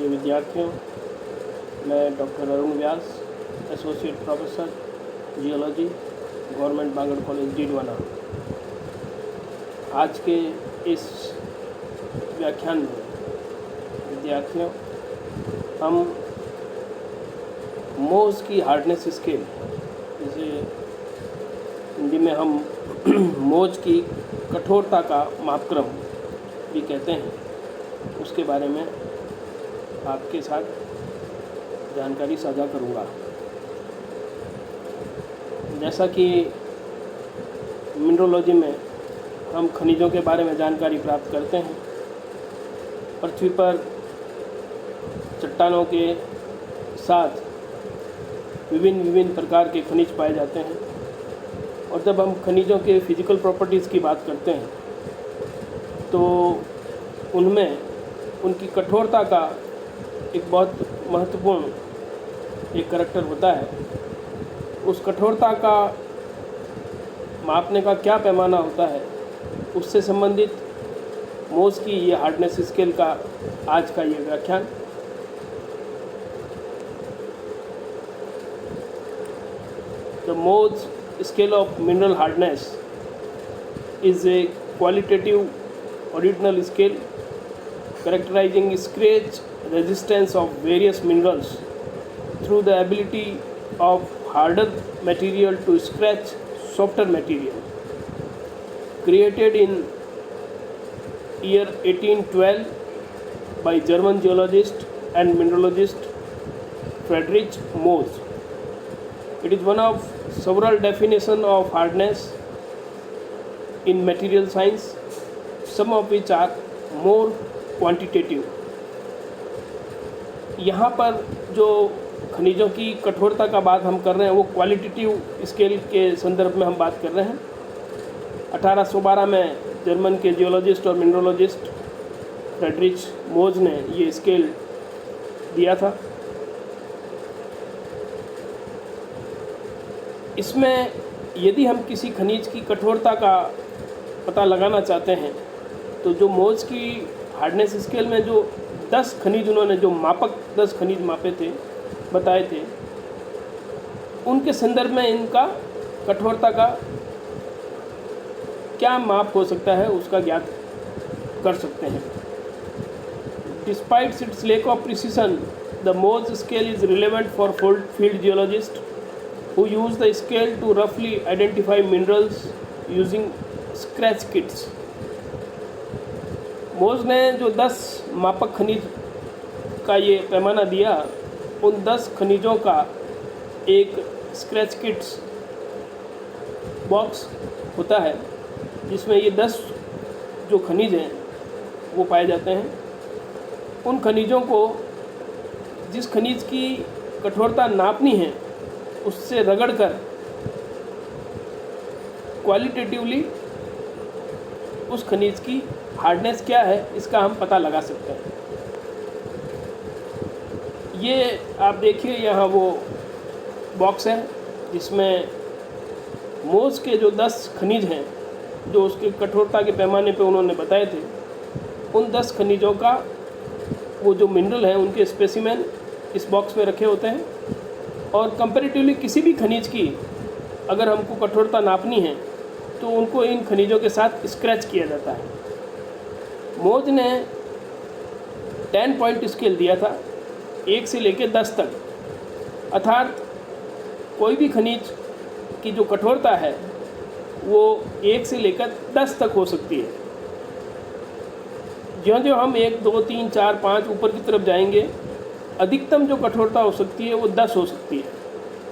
प्रिय विद्यार्थियों, मैं doctor Arun Vyas, associate professor geology, government Bangar college Didwana. आज के इस व्याख्यान में विद्यार्थियों हम मोज़ की हार्डनेस स्केल, जिसे हिंदी में हम मोज़ की कठोरता का मापक्रम भी कहते हैं, उसके बारे में आपके साथ जानकारी साझा करूंगा। जैसा कि मिनरोलॉजी में हम खनिजों के बारे में जानकारी प्राप्त करते हैं, पृथ्वी पर चट्टानों के साथ विभिन्न प्रकार के खनिज पाए जाते हैं, और जब हम खनिजों के फिजिकल प्रॉपर्टीज़ की बात करते हैं तो उनमें उनकी कठोरता का एक बहुत महत्वपूर्ण एक करैक्टर होता है। उस कठोरता का मापने का क्या पैमाना होता है, उससे संबंधित मोज़ की ये हार्डनेस स्केल का आज का ये व्याख्यान। The Moz scale of mineral hardness is a qualitative ordinal scale characterizing scratch resistance of various minerals through the ability of harder material to scratch softer material. Created in year 1812 by German geologist and mineralogist Friedrich Mohs. It is one of several definitions of hardness in material science, some of which are more quantitative. यहाँ पर जो खनिजों की कठोरता का बात हम कर रहे हैं वो क्वालिटेटिव स्केल के संदर्भ में हम बात कर रहे हैं। 1812 में जर्मन के जियोलॉजिस्ट और मिनरोलॉजिस्ट फ्रेडरिच मोज़ ने ये स्केल दिया था। इसमें यदि हम किसी खनिज की कठोरता का पता लगाना चाहते हैं तो जो मोज़ की हार्डनेस स्केल में जो 10 खनिज उन्होंने जो 10 खनिज मापे थे, बताए थे, उनके संदर्भ में इनका कठोरता का क्या माप हो सकता है उसका ज्ञात कर सकते हैं। Despite its lack of precision, the Mohs scale is relevant for field geologist who use the scale to roughly identify minerals using scratch kits. Moz ने जो 10 मापक खनिज का ये पैमाना दिया, उन 10 खनिजों का एक स्क्रैच किट्स बॉक्स होता है जिसमें ये 10 जो खनिज हैं वो पाए जाते हैं। उन खनिजों को जिस खनिज की कठोरता नापनी है उससे रगड़कर क्वालिटेटिवली उस खनिज की हार्डनेस क्या है इसका हम पता लगा सकते हैं। ये आप देखिए, यहाँ वो बॉक्स है जिसमें मोज़ के जो 10 खनिज हैं जो उसके कठोरता के पैमाने पे उन्होंने बताए थे, उन 10 खनिजों का वो जो मिनरल हैं उनके स्पेसिमेन इस बॉक्स में रखे होते हैं। और कंपैरेटिवली किसी भी खनिज की अगर हमको कठोरता नापनी है तो उनको इन खनिजों के साथ स्क्रैच किया जाता है। मोज़ ने 10 पॉइंट स्केल दिया था, 1 से लेकर 10 तक, अर्थात कोई भी खनिज की जो कठोरता है वो 1 से लेकर 10 तक हो सकती है। जो हम 1, 2, 3, 4, 5 ऊपर की तरफ जाएंगे, अधिकतम जो कठोरता हो सकती है वो 10 हो सकती है,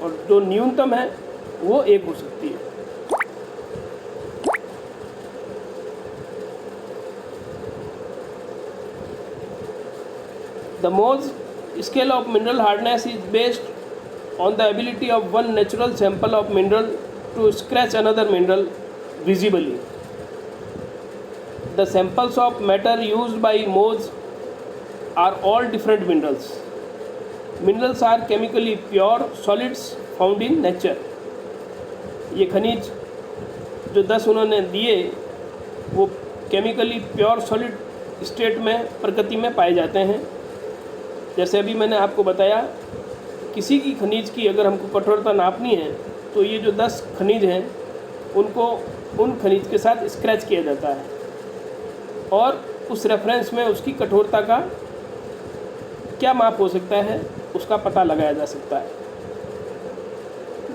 और जो न्यूनतम है वो 1 हो सकती है। The Mohs scale of mineral hardness is based on the ability of one natural sample of mineral to scratch another mineral visibly. The samples of matter used by Mohs are all different minerals. Minerals are chemically pure solids found in nature. ये खनिज जो 10 उन्होंने दिए वो chemically pure solid state में प्रकृति में पाए जाते हैं। जैसे अभी मैंने आपको बताया, किसी की खनिज की अगर हमको कठोरता नापनी है तो ये जो 10 खनिज हैं उनको उन खनिज के साथ स्क्रैच किया जाता है और उस रेफरेंस में उसकी कठोरता का क्या माप हो सकता है उसका पता लगाया जा सकता है।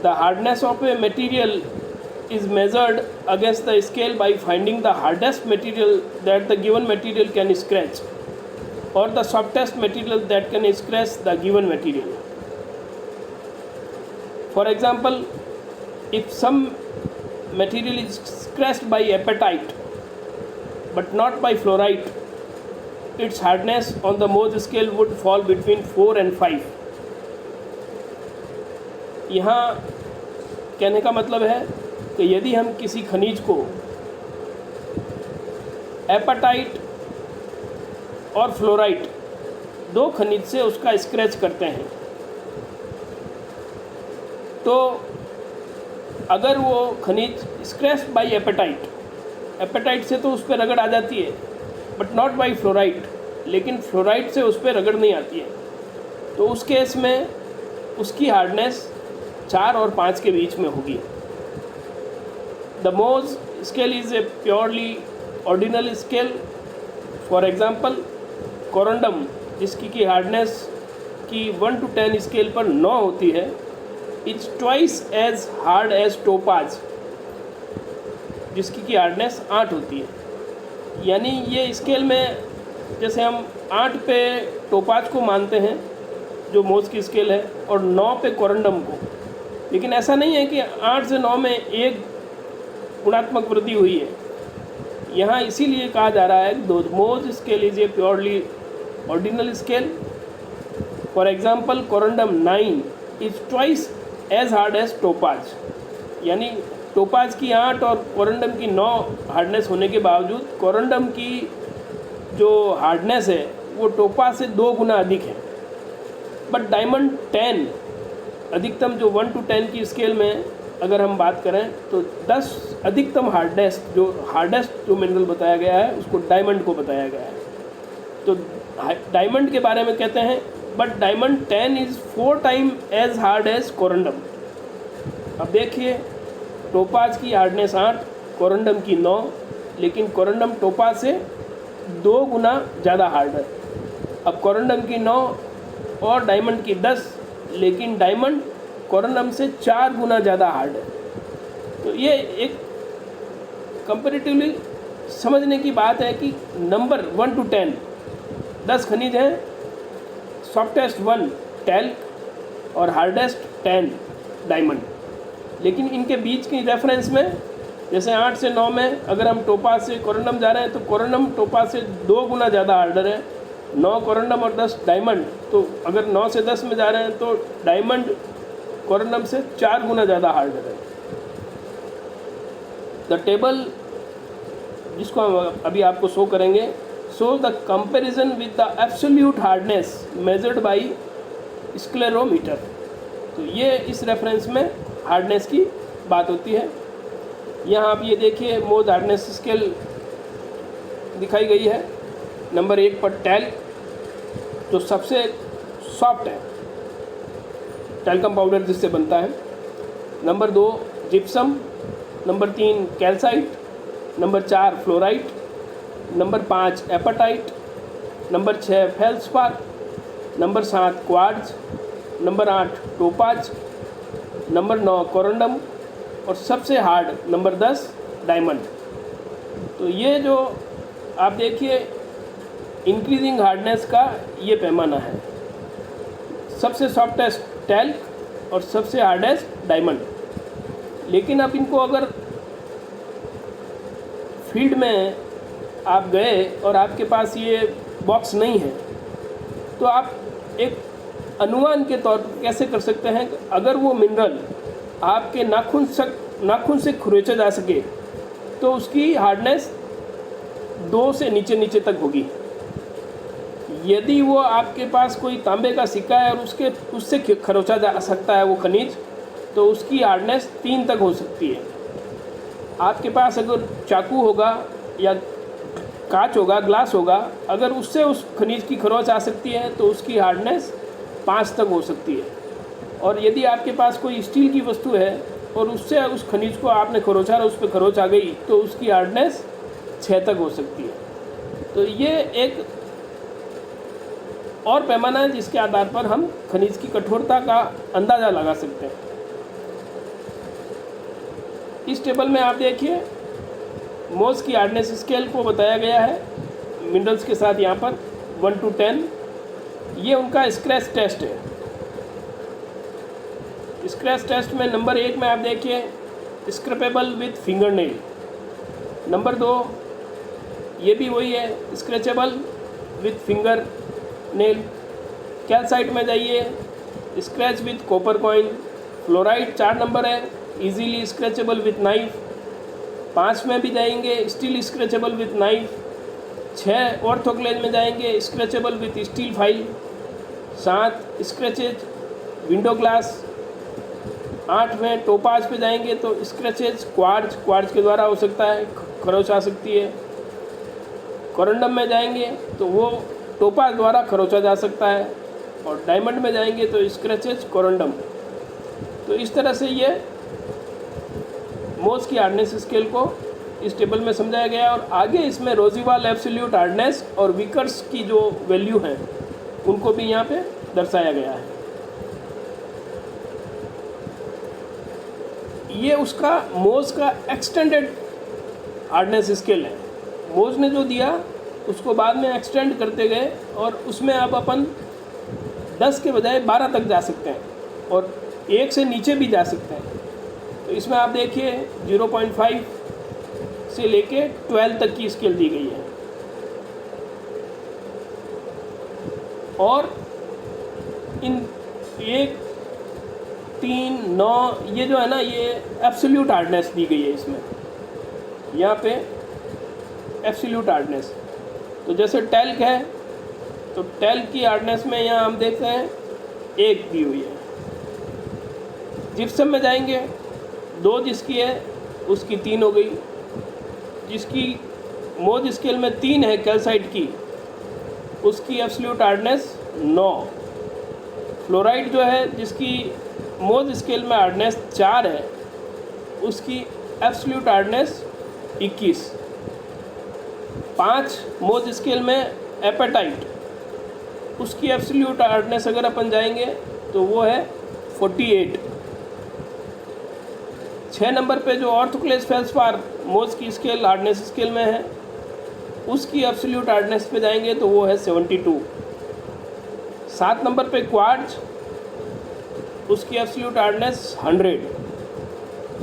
The hardness of a material is measured against the scale by finding the hardest material that the given material can scratch or the softest material that can scratch the given material. For example, if some material is scratched by apatite but not by fluorite, its hardness on the Mohs scale would fall between 4 and 5. यहाँ कहने का मतलब है कि यदि हम किसी खनिज को एपाटाइट और फ्लोराइट 2 खनिज से उसका स्क्रैच करते हैं तो अगर वो खनिज स्क्रैच बाय एपेटाइट से तो उस पर रगड़ आ जाती है बट नॉट बाय फ्लोराइट, लेकिन फ्लोराइट से उस पर रगड़ नहीं आती है, तो उस केस में उसकी हार्डनेस 4 और 5 के बीच में होगी। The Mohs scale is a purely ordinal scale. For example, corundum जिसकी की हार्डनेस की 1 to 10 स्केल पर 9 होती है, it's twice as hard as topaz जिसकी की हार्डनेस 8 होती है। यानी ये स्केल में जैसे हम 8 पे टोपाज को मानते हैं जो मोज की स्केल है और 9 पे कोरंडम को, लेकिन ऐसा नहीं है कि 8 से 9 में एक गुणात्मक वृद्धि हुई है। यहाँ इसीलिए कहा जा रहा है दो Mohs scale is a purely ordinal scale. For example corundum 9 is twice as hard as topaz, यानी टोपाज की 8 और कोरंडम की 9 हार्डनेस होने के बावजूद कोरंडम की जो हार्डनेस है वो टोपाज से 2 गुना अधिक है। बट डायमंड 10 अधिकतम जो 1 to 10 की स्केल में अगर हम बात करें तो 10 अधिकतम हार्डेस्ट जो मिनरल बताया गया है उसको डायमंड को बताया गया है। तो डायमंड के बारे में कहते हैं but diamond 10 is 4 time as hard as corundum. अब देखिए टोपाज की हार्डनेस 8, कोरंडम की 9, लेकिन कोरंडम टोपाज से 2 गुना ज़्यादा हार्ड है। अब कोरंडम की 9 और डायमंड की 10, लेकिन डायमंड कोरंडम से 4 गुना ज़्यादा हार्ड है। तो ये एक कंपैरेटिवली समझने की बात है कि नंबर 1 to 10 खनिज हैं, सॉफ्टेस्ट 1 टैल्क और हार्डेस्ट 10 डायमंड, लेकिन इनके बीच की रेफरेंस में जैसे 8 से 9 में अगर हम टोपाज से कोरंडम जा रहे हैं तो कोरंडम टोपाज से 2 गुना ज़्यादा हार्डर है। 9 कोरंडम और 10 डायमंड, तो अगर 9 से 10 में जा रहे हैं तो डायमंड कोरंडम से 4 गुना ज़्यादा हार्डर है। द टेबल जिसको हम अभी आपको शो करेंगे show the comparison with the absolute hardness measured by sclerometer. तो ये इस रेफरेंस में हार्डनेस की बात होती है। यहाँ आप ये देखिए मोज हार्डनेस स्केल दिखाई गई है। नंबर 1 पर टैल्क जो सबसे सॉफ्ट है, टैल्कम पाउडर जिससे बनता है। Number 2 gypsum, number 3 calcite, number 4 fluorite, number 5 apatite, number 6 feldspar, number 7 quartz, number 8 topaz, number 9 corundum और सबसे हार्ड नंबर 10 डायमंड। तो ये जो आप देखिए इंक्रीजिंग हार्डनेस का ये पैमाना है। सबसे सॉफ्टेस्ट टैल्क और सबसे हार्डेस्ट डायमंड। लेकिन अब इनको अगर फील्ड में आप गए और आपके पास ये बॉक्स नहीं है तो आप एक अनुमान के तौर पर कैसे कर सकते हैं अगर वो मिनरल आपके नाखून से खुरेचा जा सके तो उसकी हार्डनेस 2 से नीचे तक होगी। यदि वो आपके पास कोई तांबे का सिक्का है और उससे खरोचा जा सकता है वो खनिज, तो उसकी हार्डनेस 3 तक हो सकती है। आपके पास अगर चाकू होगा या कांच होगा, ग्लास होगा, अगर उससे उस खनिज की खरोंच आ सकती है तो उसकी हार्डनेस 5 तक हो सकती है। और यदि आपके पास कोई स्टील की वस्तु है और उससे उस खनिज को आपने खरोंचा और उस पर खरोंच आ गई तो उसकी हार्डनेस 6 तक हो सकती है। तो ये एक और पैमाना है जिसके आधार पर हम खनिज की कठोरता का अंदाज़ा लगा सकते हैं। इस टेबल में आप देखिए मोज की हार्डनेस स्केल को बताया गया है मिनरल्स के साथ, यहाँ पर 1 to 10। ये उनका स्क्रैच टेस्ट है। स्क्रैच टेस्ट में नंबर 1 में आप देखिए स्क्रैपेबल विथ फिंगर नेल। नंबर 2 ये भी वही है, scratchable with finger nail. Calcite में जाइए scratch with copper coin. Fluoride 4 number है, इजीली स्क्रैचेबल विथ नाइफ। 5 में भी जाएंगे स्टील स्क्रैचेबल विथ नाइफ। 6 ऑर्थोक्लेज में जाएंगे scratchable with steel file. 7 scratches window glass. 8 में टोपाज पे जाएंगे तो स्क्रैचेज क्वार्ट्ज के द्वारा हो सकता है, खरोंच आ सकती है। कोरंडम में जाएंगे तो वो टोपाज द्वारा खरोंचा जा सकता है। और डायमंड में जाएंगे तो स्क्रैचेज कोरंडम। तो इस तरह से ये मोज की हार्डनेस स्केल को इस टेबल में समझाया गया है। और आगे इसमें रोजीवाल एब्सोल्यूट हार्डनेस और विकर्स की जो वैल्यू हैं उनको भी यहाँ पे दर्शाया गया है। ये उसका मोज का एक्सटेंडेड हार्डनेस स्केल है। मोज ने जो दिया उसको बाद में एक्सटेंड करते गए और उसमें अब अपन 10 के बजाय 12 तक जा सकते हैं और 1 से नीचे भी जा सकते हैं। तो इसमें आप देखिए 0.5 से लेके 12 तक की स्केल दी गई है। और इन 1, 3, 9 ये जो है ना, ये एब्सोल्यूट हार्डनेस दी गई है इसमें, यहाँ पे एब्सोल्यूट हार्डनेस। तो जैसे टैल्क है तो टैल्क की हार्डनेस में यहाँ हम देखते हैं 1 दी हुई है। जिप्सम में जाएंगे 2 जिसकी है उसकी 3 हो गई। जिसकी मोज स्केल में 3 है कैल्साइट की, उसकी एब्सोल्यूट हार्डनेस 9। फ्लोराइड जो है जिसकी मोज स्केल में हार्डनेस 4 है, उसकी एब्सोल्यूट हार्डनेस 21। 5 मोज स्केल में एपेटाइट, उसकी एब्सोल्यूट हार्डनेस अगर अपन जाएंगे तो वो है 48। 6 नंबर पे जो ऑर्थोक्लेज फेल्सपार मोज की स्केल हार्डनेस स्केल में है, उसकी एब्सोल्यूट हार्डनेस पे जाएंगे तो वो है 72। 7 नंबर पे क्वार्ट्ज, उसकी एब्सोल्यूट हार्डनेस 100।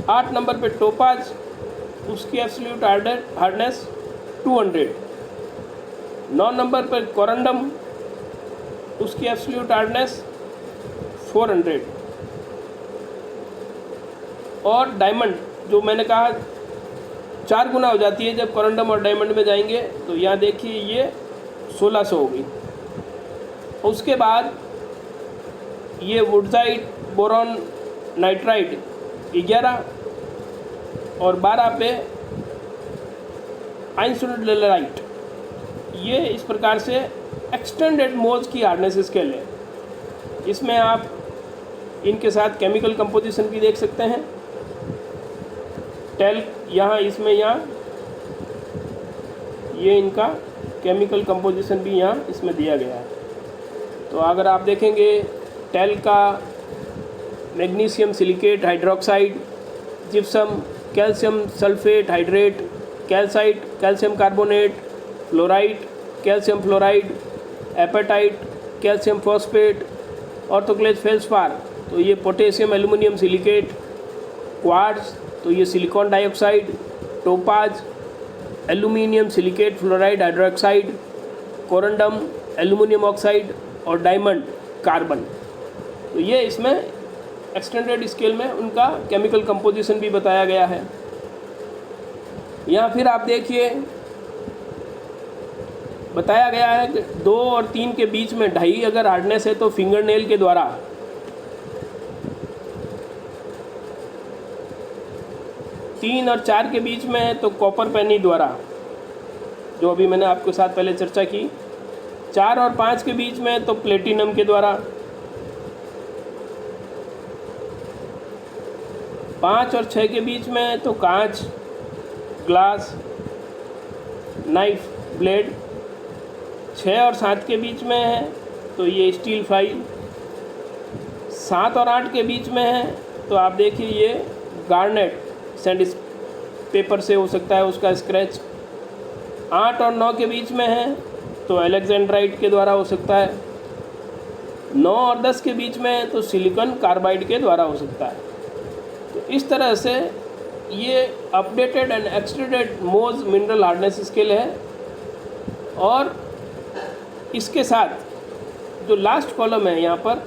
8 नंबर पे टोपाज, उसकी एब्सोल्यूट हार्डनेस 200। 9 नंबर पर कोरंडम, उसकी एब्सोल्यूट हार्डनेस 400। और डायमंड जो मैंने कहा 4 गुना हो जाती है जब कोरंडम और डायमंड में जाएंगे, तो यहाँ देखिए ये 1600 होगी। उसके बाद ये वुडजाइट, बोरॉन, नाइट्राइट 11 और 12 पे आइंसुलेराइट। ये इस प्रकार से एक्सटेंडेड मोज की हार्डनेस स्केल है। इसमें आप इनके साथ केमिकल कंपोजिशन भी देख सकते हैं। टैल्क यहाँ इसमें यहाँ ये इनका केमिकल कंपोजिशन भी यहाँ इसमें दिया गया है। तो अगर आप देखेंगे टैल्क का magnesium silicate hydroxide, gypsum calcium sulphate hydrate, calcite calcium carbonate, fluoride calcium fluoride, apatite calcium phosphate, orthoclase feldspar तो ये पोटेशियम एल्युमिनियम सिलिकेट, क्वार्ट्ज तो ये silicon dioxide, topaz aluminium silicate fluoride hydroxide, corundum aluminium oxide और diamond carbon. तो ये इसमें extended scale में उनका केमिकल कंपोजिशन भी बताया गया है। यहाँ फिर आप देखिए बताया गया है कि 2 और 3 के बीच में 2.5 अगर हार्डनेस है तो फिंगर नेल के द्वारा, 3 और 4 के बीच में है तो कॉपर पेनी द्वारा, जो अभी मैंने आपके साथ पहले चर्चा की। 4 और 5 के बीच में तो प्लेटिनम के द्वारा, 5 और 6 के बीच में तो कांच, ग्लास, नाइफ, ब्लेड। 6 और 7 के बीच में है तो ये स्टील फाइल। 7 और 8 के बीच में है तो आप देखिए ये गार्नेट सैंड पेपर से हो सकता है उसका स्क्रैच। 8 और 9 के बीच में है तो अलेक्जेंड्राइट के द्वारा हो सकता है। 9 और 10 के बीच में है तो सिलिकॉन कार्बाइड के द्वारा हो सकता है। तो इस तरह से ये अपडेटेड एंड एक्सटेंडेड मोज मिनरल हार्डनेस स्केल है। और इसके साथ जो लास्ट कॉलम है यहाँ पर,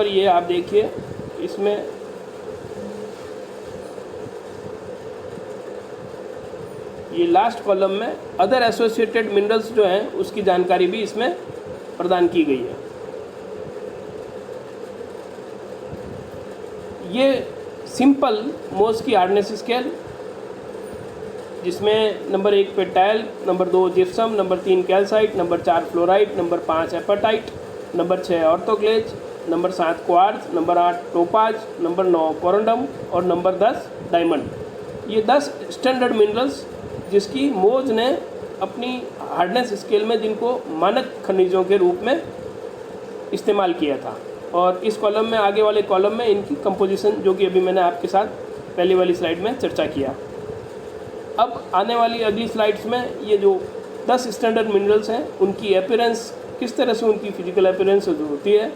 ये आप देखिए, इसमें ये लास्ट कॉलम में अदर एसोसिएटेड मिनरल्स जो हैं उसकी जानकारी भी इसमें प्रदान की गई है। ये सिंपल मोज की हार्डनेस स्केल, जिसमें नंबर 1 पे talc, number 2 gypsum, number 3 calcite, number 4 fluorite, number 5 apatite, number 6 orthoclase, number 7 quartz, number 8 topaz, number 9 corundum और नंबर 10 डायमंड। ये 10 स्टैंडर्ड मिनरल्स जिसकी मोज ने अपनी हार्डनेस स्केल में जिनको मानक खनिजों के रूप में इस्तेमाल किया था। और इस कॉलम में, आगे वाले कॉलम में इनकी कंपोजिशन, जो कि अभी मैंने आपके साथ पहली वाली स्लाइड में चर्चा किया। अब आने वाली अगली स्लाइड्स में ये जो 10 स्टैंडर्ड मिनरल्स हैं उनकी अपीयरेंस, किस तरह से उनकी फिजिकल अपीयरेंस होती है,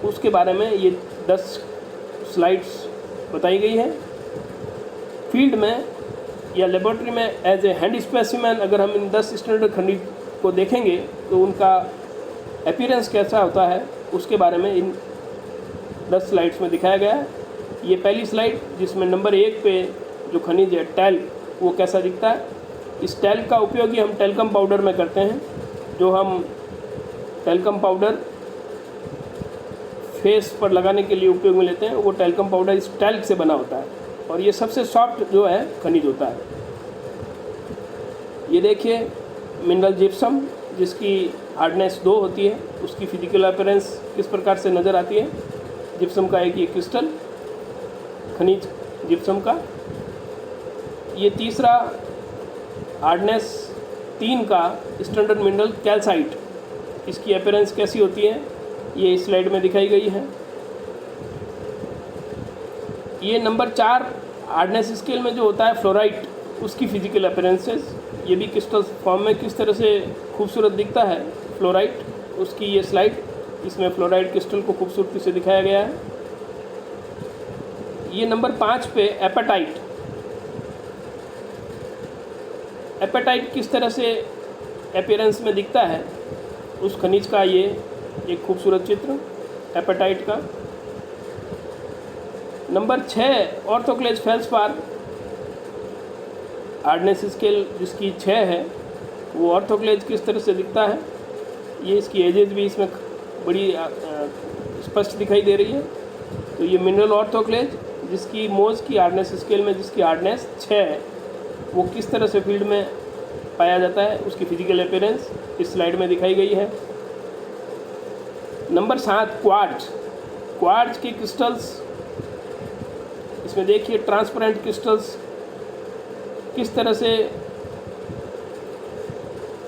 उसके बारे में ये 10 स्लाइड्स बताई गई है। फील्ड में या लेबोरेटरी में एज ए हैंड स्पेसिमेन अगर हम इन 10 स्टैंडर्ड खनिज को देखेंगे तो उनका अपीयरेंस कैसा होता है उसके बारे में इन 10 स्लाइड्स में दिखाया गया है। ये पहली स्लाइड जिसमें नंबर 1 पे जो खनिज है टैल, वो कैसा दिखता है। इस टैल का उपयोग ही हम टेल्कम पाउडर में करते हैं। जो हम टेल्कम पाउडर फेस पर लगाने के लिए उपयोग में लेते हैं, वो टेल्कम पाउडर इस टैल्क से बना होता है और ये सबसे सॉफ्ट जो है खनिज होता है। ये देखिए मिनरल जिप्सम, जिसकी हार्डनेस 2 होती है, उसकी फिजिकल अपीयरेंस किस प्रकार से नज़र आती है। जिप्सम का एक ये क्रिस्टल खनिज जिप्सम का। ये तीसरा हार्डनेस 3 का स्टैंडर्ड मिनरल कैल्साइट, इसकी अपीयरेंस कैसी होती है ये इस स्लाइड में दिखाई गई है। ये नंबर 4 हार्डनेस स्केल में जो होता है फ्लोराइट, उसकी फिजिकल अपीयरेंसेस, ये भी क्रिस्टल फॉर्म में किस तरह से खूबसूरत दिखता है फ्लोराइट, उसकी ये स्लाइड, इसमें फ्लोराइट क्रिस्टल को खूबसूरती से दिखाया गया है। ये नंबर 5 पे एपेटाइट, एपेटाइट किस तरह से अपीयरेंस में दिखता है उस खनिज का ये एक खूबसूरत चित्र एपेटाइट का। नंबर 6 ऑर्थोक्लेज फेल्सपार, हार्डनेस स्केल जिसकी 6 है, वो ऑर्थोक्लेज किस तरह से दिखता है, ये इसकी एजेस भी इसमें बड़ी स्पष्ट दिखाई दे रही है। तो ये मिनरल ऑर्थोक्लेज जिसकी मोज की हार्डनेस स्केल में जिसकी हार्डनेस 6 है, वो किस तरह से फील्ड में पाया जाता है, उसकी फिजिकल अपीयरेंस इस स्लाइड में दिखाई गई है। नंबर 7 क्वार्ट्ज, क्वार्ट्ज के क्रिस्टल्स, इसमें देखिए ट्रांसपेरेंट क्रिस्टल्स किस तरह से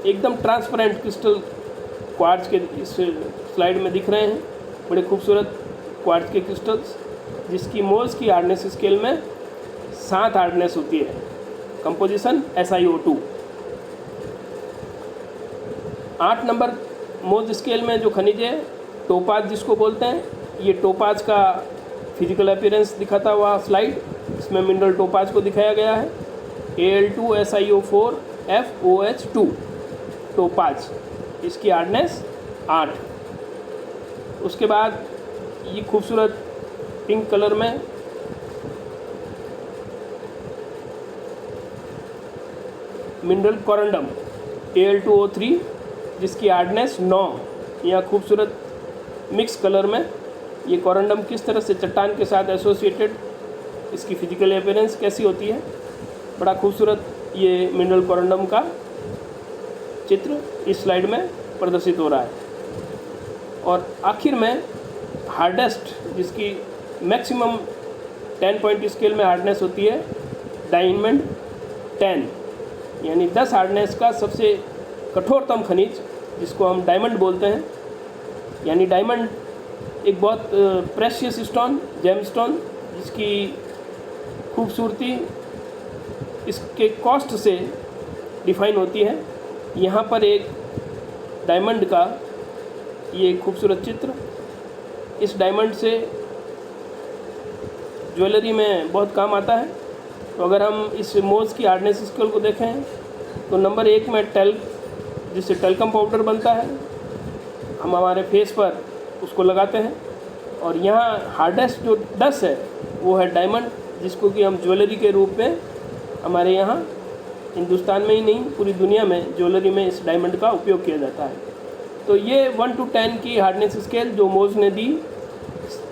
एकदम ट्रांसपेरेंट क्रिस्टल क्वार्ट्ज के इस स्लाइड में दिख रहे हैं, बड़े खूबसूरत क्वार्ट्ज के क्रिस्टल्स जिसकी मोल्स की हार्डनेस स्केल में 7 हार्डनेस होती है। Composition SiO2। 8 नंबर मोज स्केल में जो खनिज है टोपाज जिसको बोलते हैं, ये टोपाज का फिजिकल अपीयरेंस दिखाता हुआ स्लाइड, इसमें मिनरल टोपाज को दिखाया गया है। Al2SiO4 FOH2 टोपाज, इसकी हार्डनेस 8। उसके बाद ये खूबसूरत पिंक कलर में मिनरल कोरंडम Al2O3 जिसकी हार्डनेस 9, यह खूबसूरत मिक्स कलर में ये कोरंडम किस तरह से चट्टान के साथ एसोसिएटेड, इसकी फिजिकल अपीयरेंस कैसी होती है। बड़ा खूबसूरत ये मिनरल कोरंडम का चित्र इस स्लाइड में प्रदर्शित हो रहा है। और आखिर में हार्डेस्ट, जिसकी मैक्सिमम 10 पॉइंट स्केल में हार्डनेस होती है, डायमंड 10, यानी 10 हार्डनेस का सबसे कठोरतम खनिज, जिसको हम डायमंड बोलते हैं। यानी डायमंड एक बहुत प्रेशियस स्टोन, जेम स्टोन, जिसकी खूबसूरती इसके कॉस्ट से डिफाइन होती है। यहाँ पर एक डायमंड का ये खूबसूरत चित्र, इस डायमंड से ज्वेलरी में बहुत काम आता है। तो अगर हम इस मोज़ की हार्डनेस स्केल को देखें तो नंबर 1 में टेल्क, जिससे टेल्कम पाउडर बनता है, हम हमारे फेस पर उसको लगाते हैं। और यहाँ हार्डेस्ट जो 10 है वो है डायमंड, जिसको कि हम ज्वेलरी के रूप में हमारे यहाँ हिंदुस्तान में ही नहीं पूरी दुनिया में ज्वेलरी में इस डायमंड का उपयोग किया जाता है। तो ये 1 to 10 की हार्डनेस स्केल जो मोज़ ने दी,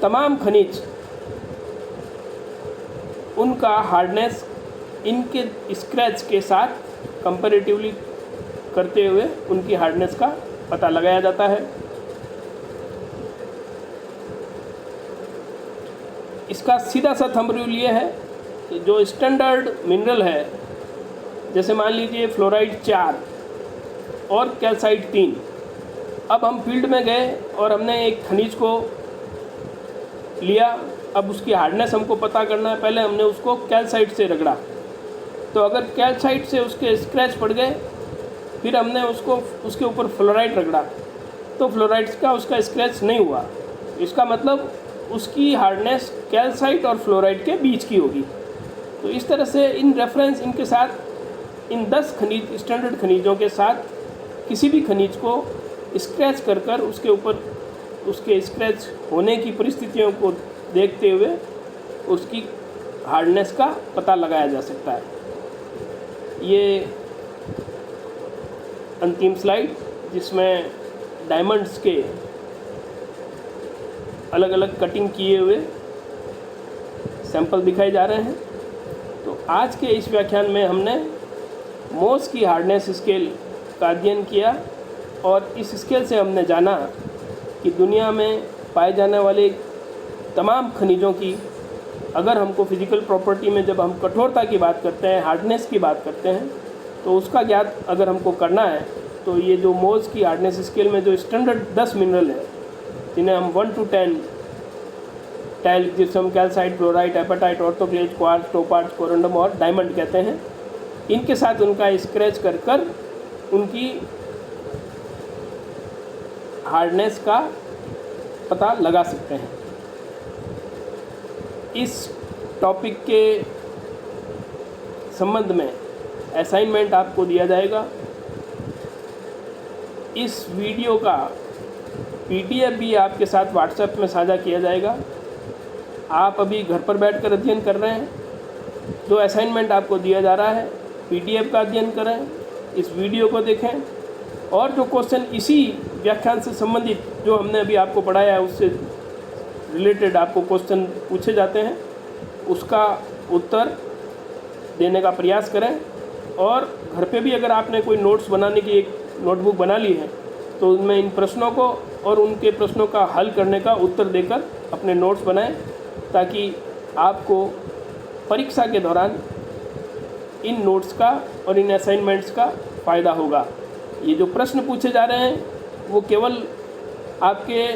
तमाम खनिज उनका हार्डनेस इनके स्क्रैच के साथ कंपैरेटिवली करते हुए उनकी हार्डनेस का पता लगाया जाता है। इसका सीधा सा थंब रूल ये है कि जो स्टैंडर्ड मिनरल है, जैसे मान लीजिए फ्लोराइड 4 और कैल्साइट 3, अब हम फील्ड में गए और हमने एक खनिज को लिया, अब उसकी हार्डनेस हमको पता करना है। पहले हमने उसको कैल्साइट से रगड़ा, तो अगर कैल्साइट से उसके स्क्रैच पड़ गए, फिर हमने उसको उसके ऊपर फ्लोराइड रगड़ा, तो फ्लोराइड का उसका स्क्रैच नहीं हुआ। इसका मतलब उसकी हार्डनेस कैल्साइट और फ्लोराइड के बीच की होगी। तो इस तरह से इन रेफरेंस इनके साथ, इन 10 खनिज स्टैंडर्ड खनिजों के साथ किसी भी खनिज को स्क्रैच कर कर उसके ऊपर उसके स्क्रैच होने की परिस्थितियों को देखते हुए उसकी हार्डनेस का पता लगाया जा सकता है। ये अंतिम स्लाइड, जिसमें डायमंड्स के अलग अलग कटिंग किए हुए सैंपल दिखाए जा रहे हैं। तो आज के इस व्याख्यान में हमने मोज़ की हार्डनेस स्केल का अध्ययन किया, और इस स्केल से हमने जाना कि दुनिया में पाए जाने वाले तमाम खनिजों की, अगर हमको फिजिकल प्रॉपर्टी में जब हम कठोरता की बात करते हैं, हार्डनेस की बात करते हैं, तो उसका ज्ञात अगर हमको करना है, तो ये जो मोज़ की हार्डनेस स्केल में जो स्टैंडर्ड 10 मिनरल है, जिन्हें हम 1 to 10 talc, gypsum, calcite, fluorite, apatite, orthoclase, quartz, topaz, corundum और डायमंड कहते हैं, इनके साथ उनका स्क्रैच कर कर उनकी हार्डनेस का पता लगा सकते हैं। इस टॉपिक के संबंध में असाइनमेंट आपको दिया जाएगा। इस वीडियो का PDF भी आपके साथ व्हाट्सएप में साझा किया जाएगा। आप अभी घर पर बैठकर अध्ययन कर रहे हैं, जो असाइनमेंट आपको दिया जा रहा है PDF का अध्ययन करें, इस वीडियो को देखें, और जो क्वेश्चन इसी व्याख्यान से संबंधित जो हमने अभी आपको पढ़ाया है उससे रिलेटेड आपको क्वेश्चन पूछे जाते हैं, उसका उत्तर देने का प्रयास करें। और घर पे भी अगर आपने कोई नोट्स बनाने की एक नोटबुक बना ली है, तो उनमें इन प्रश्नों को और उनके प्रश्नों का हल करने का उत्तर देकर अपने नोट्स बनाएं, ताकि आपको परीक्षा के दौरान इन नोट्स का और इन असाइनमेंट्स का फ़ायदा होगा। ये जो प्रश्न पूछे जा रहे हैं वो केवल आपके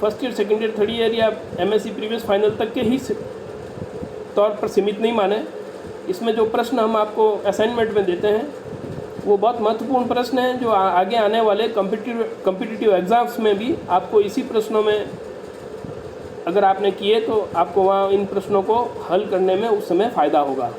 first year, second year, third year या MSc प्रीवियस फाइनल तक के ही तौर पर सीमित नहीं माने। इसमें जो प्रश्न हम आपको असाइनमेंट में देते हैं वो बहुत महत्वपूर्ण प्रश्न हैं, जो आगे आने वाले कॉम्पिटिटिव एग्ज़ाम्स में भी आपको इसी प्रश्नों में अगर आपने किए तो आपको वहाँ इन प्रश्नों को हल करने में उस समय फ़ायदा होगा।